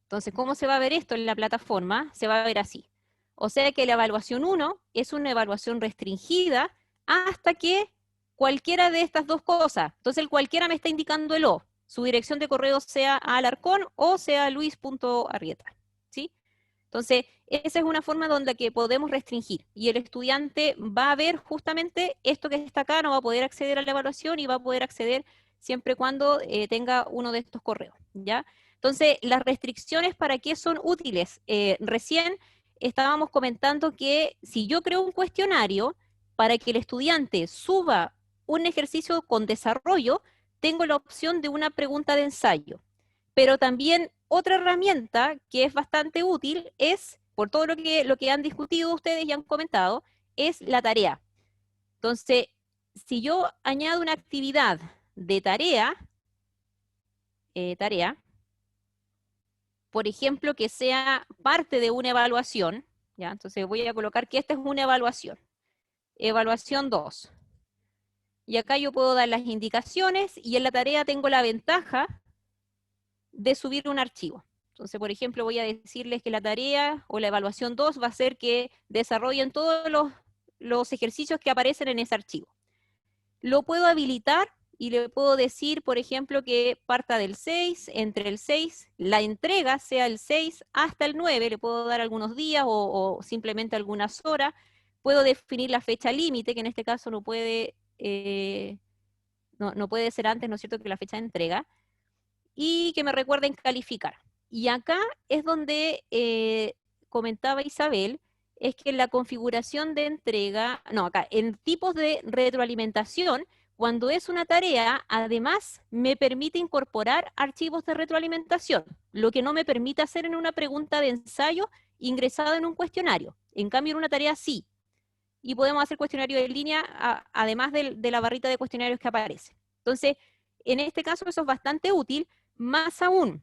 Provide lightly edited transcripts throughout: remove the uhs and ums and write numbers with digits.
Entonces, ¿cómo se va a ver esto en la plataforma? Se va a ver así. O sea que la evaluación 1 es una evaluación restringida hasta que cualquiera de estas dos cosas, entonces el cualquiera me está indicando el O, su dirección de correo sea Alarcón o sea Luis.Arrieta, ¿sí? Entonces, esa es una forma donde que podemos restringir y el estudiante va a ver justamente esto que está acá, no va a poder acceder a la evaluación y va a poder acceder siempre y cuando tenga uno de estos correos, ¿ya? Entonces, las restricciones, ¿para qué son útiles? Recién estábamos comentando que si yo creo un cuestionario para que el estudiante suba un ejercicio con desarrollo, tengo la opción de una pregunta de ensayo. Pero también otra herramienta que es bastante útil es, por todo lo que han discutido ustedes y han comentado, es la tarea. Entonces, si yo añado una actividad de tarea, por ejemplo, que sea parte de una evaluación, ¿ya? Entonces voy a colocar que esta es una evaluación. Evaluación 2. Y acá yo puedo dar las indicaciones y en la tarea tengo la ventaja de subir un archivo. Entonces, por ejemplo, voy a decirles que la tarea o la evaluación 2 va a ser que desarrollen todos los ejercicios que aparecen en ese archivo. Lo puedo habilitar y le puedo decir, por ejemplo, que parta del 6, entre el 6, la entrega sea el 6 hasta el 9, le puedo dar algunos días o simplemente algunas horas. Puedo definir la fecha límite, que en este caso no puede ser antes, ¿no es cierto?, que la fecha de entrega, y que me recuerden calificar. Y acá es donde comentaba Isabel, es que en la configuración de entrega, no, acá, en tipos de retroalimentación, cuando es una tarea, además me permite incorporar archivos de retroalimentación, lo que no me permite hacer en una pregunta de ensayo ingresada en un cuestionario. En cambio, en una tarea sí. Y podemos hacer cuestionarios en línea, además de la barrita de cuestionarios que aparece. Entonces, en este caso eso es bastante útil, más aún,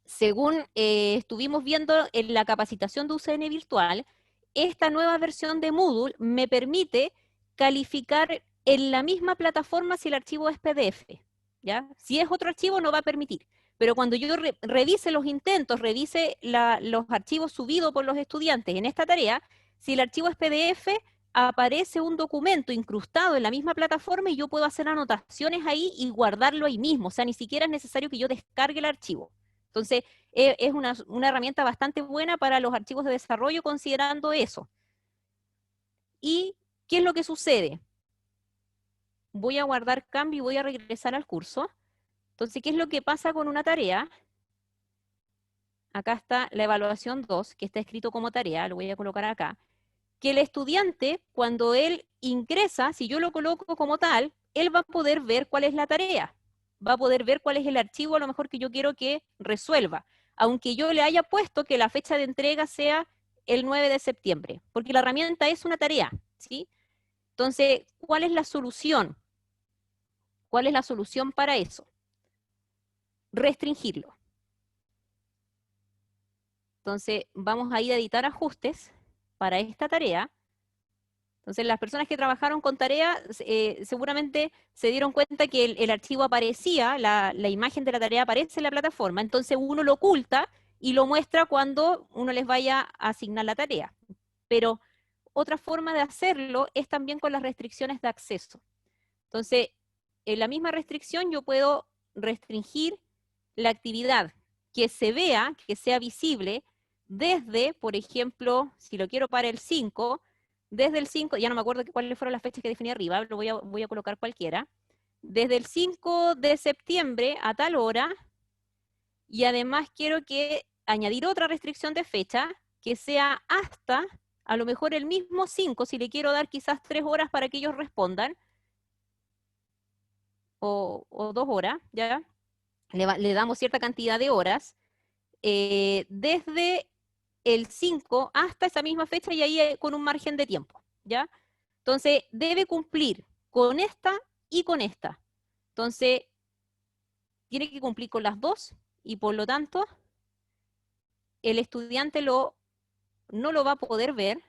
según estuvimos viendo en la capacitación de UCN Virtual, esta nueva versión de Moodle me permite calificar en la misma plataforma si el archivo es PDF, ¿ya? Si es otro archivo no va a permitir, pero cuando yo revise los intentos, revise los archivos subidos por los estudiantes en esta tarea, si el archivo es PDF, aparece un documento incrustado en la misma plataforma y yo puedo hacer anotaciones ahí y guardarlo ahí mismo, o sea, ni siquiera es necesario que yo descargue el archivo. Entonces, es una herramienta bastante buena para los archivos de desarrollo considerando eso. ¿Y qué es lo que sucede? Voy a guardar cambio y voy a regresar al curso. Entonces, ¿qué es lo que pasa con una tarea? Acá está la evaluación 2, que está escrito como tarea, lo voy a colocar acá. Que el estudiante, cuando él ingresa, si yo lo coloco como tal, él va a poder ver cuál es la tarea. Va a poder ver cuál es el archivo a lo mejor que yo quiero que resuelva. Aunque yo le haya puesto que la fecha de entrega sea el 9 de septiembre, porque la herramienta es una tarea, ¿sí? Entonces, ¿cuál es la solución? ¿Cuál es la solución para eso? Restringirlo. Entonces, vamos a ir a editar ajustes para esta tarea. Entonces, las personas que trabajaron con tarea seguramente se dieron cuenta que el archivo aparecía, la imagen de la tarea aparece en la plataforma, entonces uno lo oculta y lo muestra cuando uno les vaya a asignar la tarea. Pero otra forma de hacerlo es también con las restricciones de acceso. Entonces, en la misma restricción yo puedo restringir la actividad que se vea, que sea visible, desde, por ejemplo, si lo quiero para el 5, desde el 5, ya no me acuerdo cuáles fueron las fechas que definí arriba, lo voy a colocar cualquiera, desde el 5 de septiembre a tal hora, y además quiero que añadir otra restricción de fecha, que sea hasta, a lo mejor el mismo 5, si le quiero dar quizás 3 horas para que ellos respondan, o 2 horas, ¿ya? Le damos cierta cantidad de horas, desde el 5 hasta esa misma fecha y ahí con un margen de tiempo, ¿ya? Entonces, debe cumplir con esta y con esta. Entonces, tiene que cumplir con las dos y por lo tanto, el estudiante no lo va a poder ver.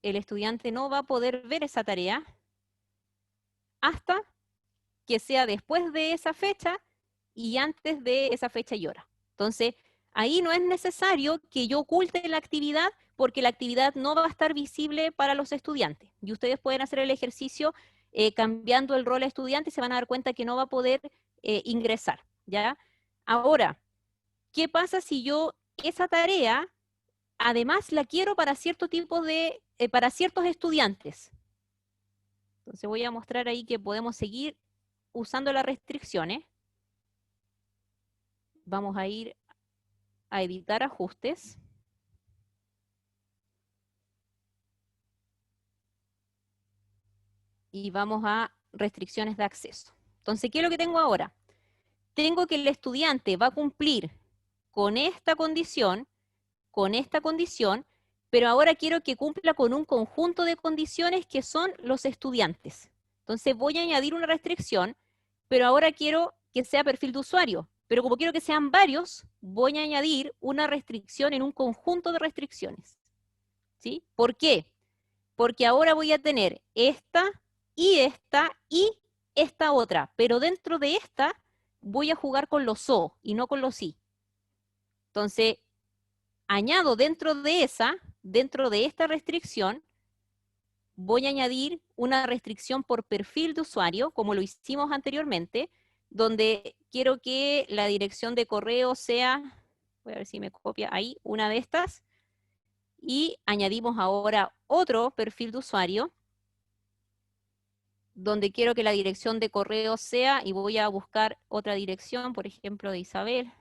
El estudiante no va a poder ver esa tarea hasta que sea después de esa fecha y antes de esa fecha y hora. Entonces, ahí no es necesario que yo oculte la actividad porque la actividad no va a estar visible para los estudiantes. Y ustedes pueden hacer el ejercicio cambiando el rol de estudiante y se van a dar cuenta que no va a poder ingresar, ¿ya? Ahora, ¿qué pasa si yo esa tarea además la quiero para cierto tipo de, para ciertos estudiantes? Entonces voy a mostrar ahí que podemos seguir usando las restricciones. Vamos a ir a editar ajustes. Y vamos a restricciones de acceso. Entonces, ¿qué es lo que tengo ahora? Tengo que el estudiante va a cumplir con esta condición, pero ahora quiero que cumpla con un conjunto de condiciones que son los estudiantes. Entonces voy a añadir una restricción, pero ahora quiero que sea perfil de usuario. Pero como quiero que sean varios, voy a añadir una restricción en un conjunto de restricciones. ¿Sí? ¿Por qué? Porque ahora voy a tener esta y esta otra, pero dentro de esta voy a jugar con los o y no con los i. Entonces, añado dentro de esta restricción, voy a añadir una restricción por perfil de usuario, como lo hicimos anteriormente, donde quiero que la dirección de correo sea, voy a ver si me copia ahí, una de estas, y añadimos ahora otro perfil de usuario, donde quiero que la dirección de correo sea, y voy a buscar otra dirección, por ejemplo, de Isabel.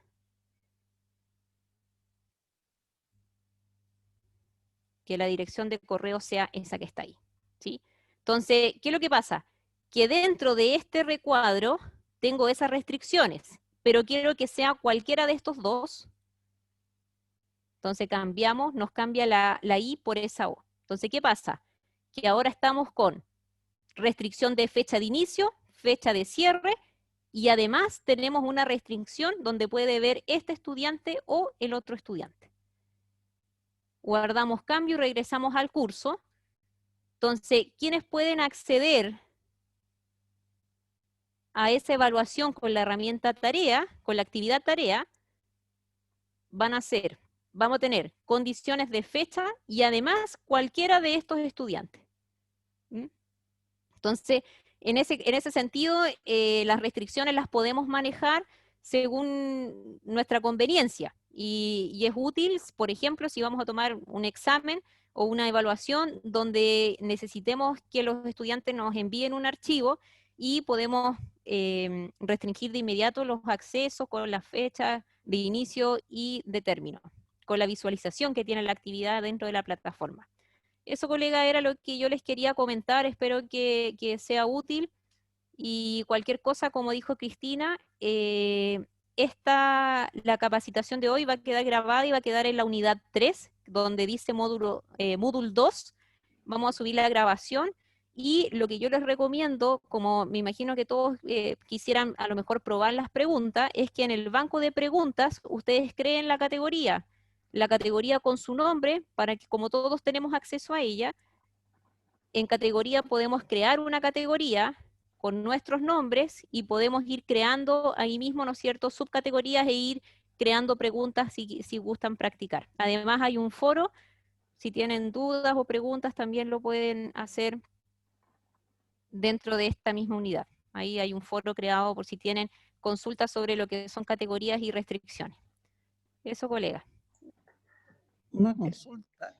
Que la dirección de correo sea esa que está ahí, ¿sí? Entonces, ¿qué es lo que pasa? Que dentro de este recuadro tengo esas restricciones, pero quiero que sea cualquiera de estos dos. Entonces cambiamos, nos cambia la I por esa O. Entonces, ¿qué pasa? Que ahora estamos con restricción de fecha de inicio, fecha de cierre, y además tenemos una restricción donde puede ver este estudiante o el otro estudiante. Guardamos cambio y regresamos al curso. Entonces, ¿quiénes pueden acceder a esa evaluación con la herramienta tarea, con la actividad tarea? Vamos a tener condiciones de fecha y además cualquiera de estos estudiantes. ¿Mm? Entonces, en ese sentido, las restricciones las podemos manejar según nuestra conveniencia. Y es útil, por ejemplo, si vamos a tomar un examen o una evaluación donde necesitemos que los estudiantes nos envíen un archivo y podemos restringir de inmediato los accesos con la fecha de inicio y de término, con la visualización que tiene la actividad dentro de la plataforma. Eso, colega, era lo que yo les quería comentar. Espero que sea útil. Y cualquier cosa, como dijo Cristina, la capacitación de hoy va a quedar grabada y va a quedar en la unidad 3, donde dice módulo 2. Vamos a subir la grabación. Y lo que yo les recomiendo, como me imagino que todos quisieran a lo mejor probar las preguntas, es que en el banco de preguntas ustedes creen la categoría con su nombre, para que como todos tenemos acceso a ella, en categoría podemos crear una categoría con nuestros nombres y podemos ir creando ahí mismo, ¿no es cierto?, subcategorías e ir creando preguntas si gustan practicar. Además hay un foro, si tienen dudas o preguntas también lo pueden hacer dentro de esta misma unidad. Ahí hay un foro creado por si tienen consultas sobre lo que son categorías y restricciones. Eso, colega. Una consulta.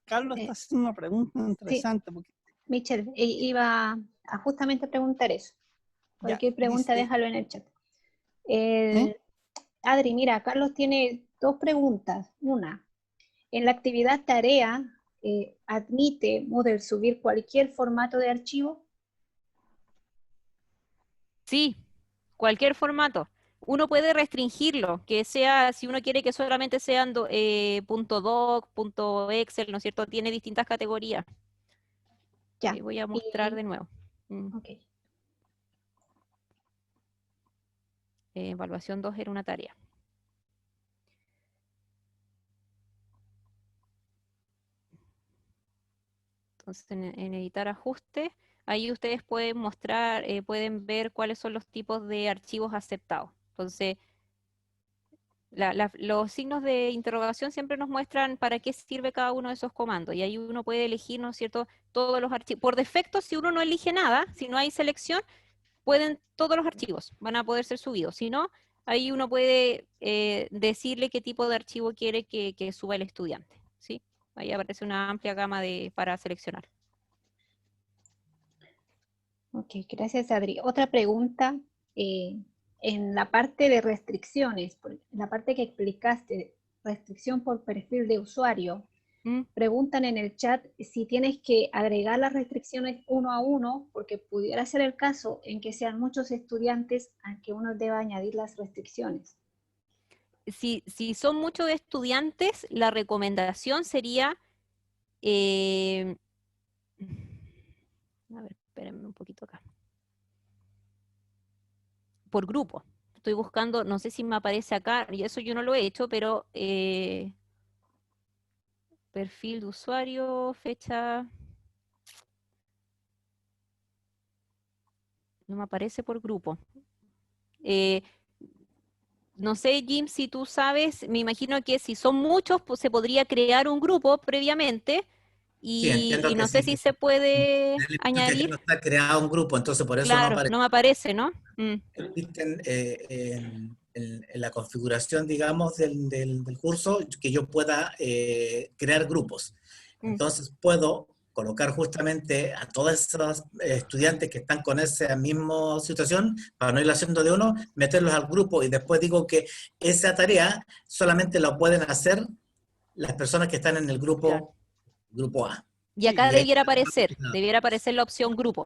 Carlos está haciendo una pregunta interesante. Sí, Porque, Michelle, iba a justamente preguntar eso. Cualquier pregunta, dice, déjalo en el chat. ¿eh? Adri, mira, Carlos tiene dos preguntas. Una, en la actividad tarea, ¿admite Moodle subir cualquier formato de archivo? Sí, cualquier formato. Uno puede restringirlo, que sea, si uno quiere que solamente sean punto .doc, punto .excel, ¿no es cierto? Tiene distintas categorías. Ya. Voy a mostrar de nuevo. Ok. Evaluación 2 era una tarea. Entonces, en editar ajustes, ahí ustedes pueden mostrar, pueden ver cuáles son los tipos de archivos aceptados. Entonces, los signos de interrogación siempre nos muestran para qué sirve cada uno de esos comandos, y ahí uno puede elegir, ¿no es cierto?, todos los archivos. Por defecto, si uno no elige nada, si no hay selección, todos los archivos van a poder ser subidos. Si no, ahí uno puede decirle qué tipo de archivo quiere que suba el estudiante, ¿sí? Ahí aparece una amplia gama para seleccionar. Ok, gracias, Adri. Otra pregunta, en la parte de restricciones, en la parte que explicaste, restricción por perfil de usuario, preguntan en el chat si tienes que agregar las restricciones uno a uno, porque pudiera ser el caso en que sean muchos estudiantes a que uno deba añadir las restricciones. Si son muchos estudiantes, la recomendación sería... a ver, espérenme un poquito acá. Por grupo. Estoy buscando, no sé si me aparece acá, y eso yo no lo he hecho, pero perfil de usuario, fecha... No me aparece por grupo. No sé, Jim, si tú sabes, me imagino que si son muchos, pues se podría crear un grupo previamente Sí, entiendo y que no sé sí. si se puede El hecho es que acá añadir. no está creado un grupo, entonces por eso no Claro, aparece. no me aparece, ¿no? Existen en la configuración, digamos, del curso, que yo pueda crear grupos. Entonces puedo colocar justamente a todos esos estudiantes que están con esa misma situación, para no ir haciendo de uno, meterlos al grupo, y después digo que esa tarea solamente la pueden hacer las personas que están en el Claro. grupo A. Y Sí, acá Y ahí debiera aparecer la opción grupo.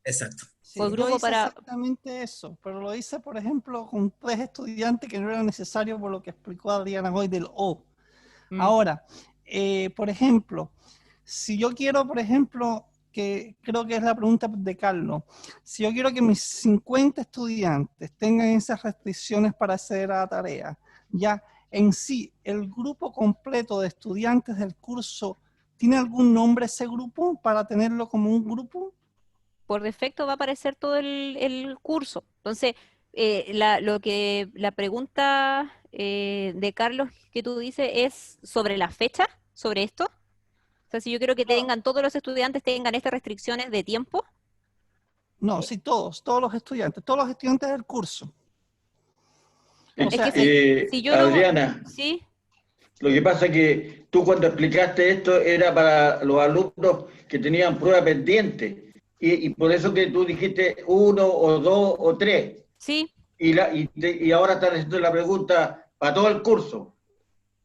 exacto. Por sí, yo grupo hice para... exactamente eso, pero lo hice, por ejemplo, con 3 estudiantes que no era necesario por lo que explicó Adriana hoy del O. Ahora, por ejemplo, si yo quiero, por ejemplo, que creo que es la pregunta de Carlos, si yo quiero que mis 50 estudiantes tengan esas restricciones para hacer la tarea, ya en sí, el grupo completo de estudiantes del curso, ¿tiene algún nombre ese grupo para tenerlo como un grupo? Por defecto va a aparecer todo el curso. Entonces, la pregunta de Carlos que tú dices es sobre la fecha, sobre esto. O sea, si yo quiero que todos los estudiantes tengan estas restricciones de tiempo. No, sí, todos los estudiantes del curso. O Es sea, que si yo no... Adriana, Sí, lo que pasa es que tú cuando explicaste esto era para los alumnos que tenían prueba pendiente y por eso que tú dijiste uno o dos o tres sí. y ahora están haciendo la pregunta para todo el curso.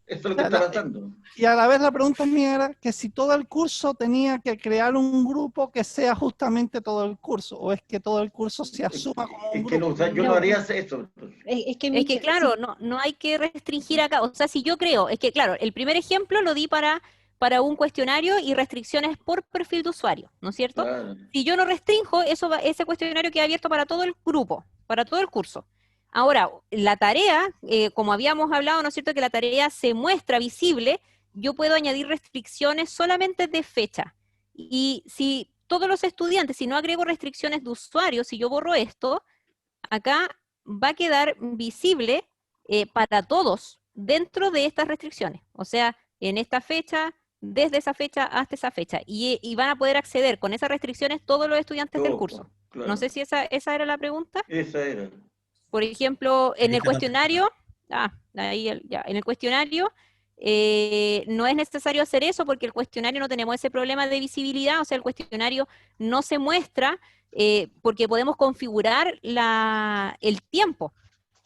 Eso es lo que está pasando. y a la vez la pregunta mía era que si todo el curso tenía que crear un grupo que sea justamente todo el curso, o es que todo el curso se asuma como un Es que grupo. no, o sea, yo no haría eso. Es que, Es que Michel, claro, sí, no hay que restringir acá. O sea, si yo creo, es que claro, el primer ejemplo lo di para un cuestionario y restricciones por perfil de usuario, ¿no es cierto? Claro. Si yo no restringo, ese cuestionario queda abierto para todo el grupo, para todo el curso. Ahora, la tarea, como habíamos hablado, ¿no es cierto?, que la tarea se muestra visible, yo puedo añadir restricciones solamente de fecha. Y si todos los estudiantes, si no agrego restricciones de usuario, si yo borro esto, acá va a quedar visible para todos dentro de estas restricciones. O sea, en esta fecha, desde esa fecha hasta esa fecha. Y van a poder acceder con esas restricciones todos los estudiantes del curso. Claro. No sé si esa era la pregunta. Esa era. Por ejemplo, en el Ahí quedó cuestionario, en el cuestionario no es necesario hacer eso porque el cuestionario no tenemos ese problema de visibilidad, o sea, el cuestionario no se muestra porque podemos configurar el tiempo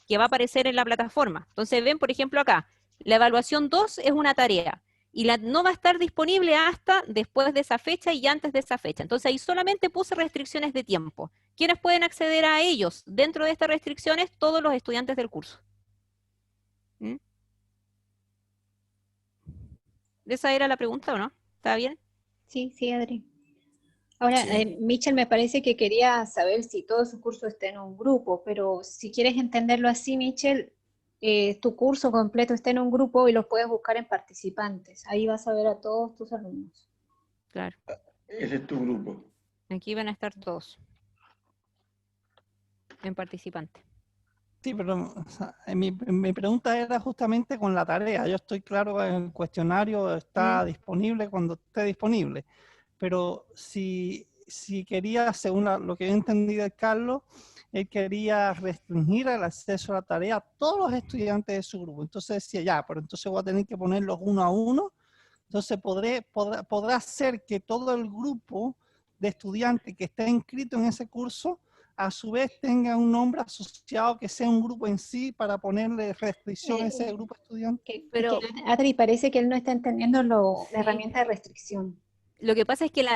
que va a aparecer en la plataforma. Entonces ven, por ejemplo, acá, la evaluación 2 es una tarea y no va a estar disponible hasta después de esa fecha y antes de esa fecha. Entonces ahí solamente puse restricciones de tiempo. ¿Quiénes pueden acceder a ellos? Dentro de estas restricciones, todos los estudiantes del curso. ¿Mm? ¿Esa era la pregunta o no? ¿Está bien? sí, sí, Adri. Ahora, Sí. Michel me parece que quería saber si todo su curso está en un grupo, pero si quieres entenderlo así, Michel, tu curso completo está en un grupo y los puedes buscar en participantes. Ahí vas a ver a todos tus alumnos. Claro. Ese es tu grupo. Aquí van a estar todos en participante. Sí, pero o sea, mi pregunta era justamente con la tarea. Yo estoy claro, el cuestionario está disponible cuando esté disponible, pero si quería, según lo que he entendido de Carlos, él quería restringir el acceso a la tarea a todos los estudiantes de su grupo. Entonces decía, ya, pero entonces voy a tener que ponerlos uno a uno. Entonces podrá ser que todo el grupo de estudiantes que esté inscrito en ese curso a su vez tenga un nombre asociado que sea un grupo en sí para ponerle restricción a ese grupo estudiante. Pero Adri, parece que él no está entendiendo la Sí. herramienta de restricción. Lo que pasa es que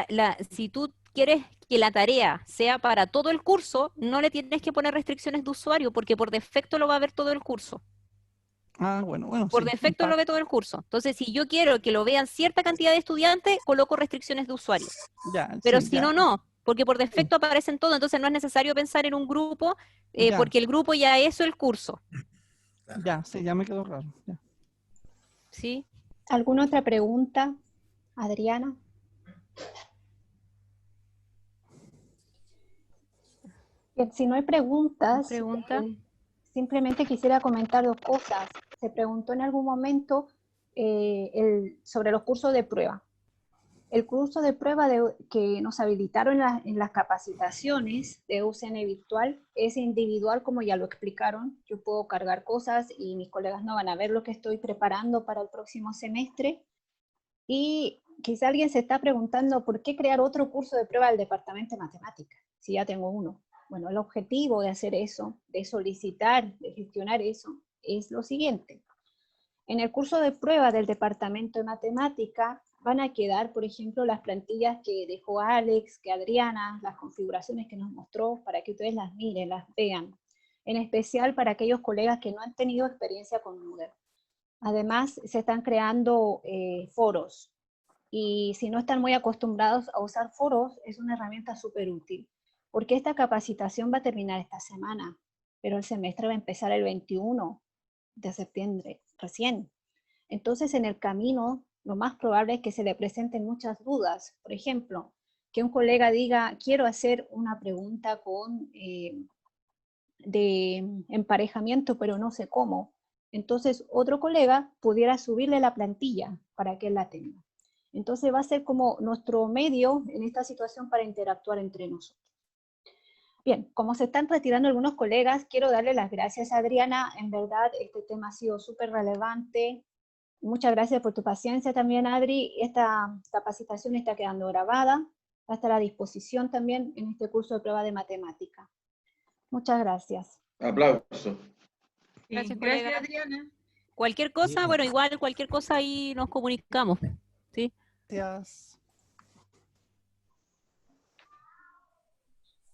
si tú quieres que la tarea sea para todo el curso, no le tienes que poner restricciones de usuario, porque por defecto lo va a ver todo el curso. Ah, bueno, Por sí. defecto lo ve todo el curso. Entonces, si yo quiero que lo vean cierta cantidad de estudiantes, coloco restricciones de usuario. Ya, Pero sí, si ya. no, no, porque por defecto aparecen todos, entonces no es necesario pensar en un grupo, Ya. porque el grupo ya es el curso. Ya, sí, ya me quedó claro. Ya. ¿Sí? ¿Alguna otra pregunta, Adriana? Bien, si no hay preguntas, ¿Pregunta? simplemente quisiera comentar dos cosas. Se preguntó en algún momento sobre los cursos de prueba. El curso de prueba que nos habilitaron en las capacitaciones de UCN virtual es individual, como ya lo explicaron. Yo puedo cargar cosas y mis colegas no van a ver lo que estoy preparando para el próximo semestre. Y quizá alguien se está preguntando por qué crear otro curso de prueba del departamento de matemáticas, si ya tengo uno. Bueno, el objetivo de hacer eso, de solicitar, de gestionar eso, es lo siguiente. En el curso de prueba del departamento de matemática van a quedar, por ejemplo, las plantillas que dejó Alex, que Adriana, las configuraciones que nos mostró, para que ustedes las miren, las vean. En especial para aquellos colegas que no han tenido experiencia con Moodle. Además, se están creando foros. Y si no están muy acostumbrados a usar foros, es una herramienta súper útil. Porque esta capacitación va a terminar esta semana, pero el semestre va a empezar el 21 de septiembre, recién. Entonces, en el camino, lo más probable es que se le presenten muchas dudas. Por ejemplo, que un colega diga, quiero hacer una pregunta de emparejamiento, pero no sé cómo. Entonces, otro colega pudiera subirle la plantilla para que él la tenga. Entonces, va a ser como nuestro medio en esta situación para interactuar entre nosotros. Bien, como se están retirando algunos colegas, quiero darle las gracias a Adriana. En verdad, este tema ha sido súper relevante. Muchas gracias por tu paciencia también, Adri. Esta capacitación está quedando grabada. Va a estar a disposición también en este curso de prueba de matemática. Muchas gracias. Aplauso. Gracias, Gracias, colega. Adriana. Cualquier cosa, Sí. bueno, igual cualquier cosa ahí nos comunicamos. ¿Sí? Gracias.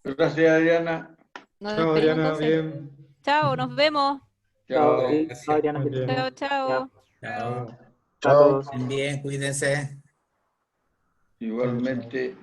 Gracias, Adriana. Nos Chao, despedimos Adriana, entonces. bien. Chao, nos vemos. Chao, Chao. Adri. Chao, Adriana, Gracias. que estés bien. Chao, chao. Chao. Chao a todos. Estén bien, cuídense. Igualmente.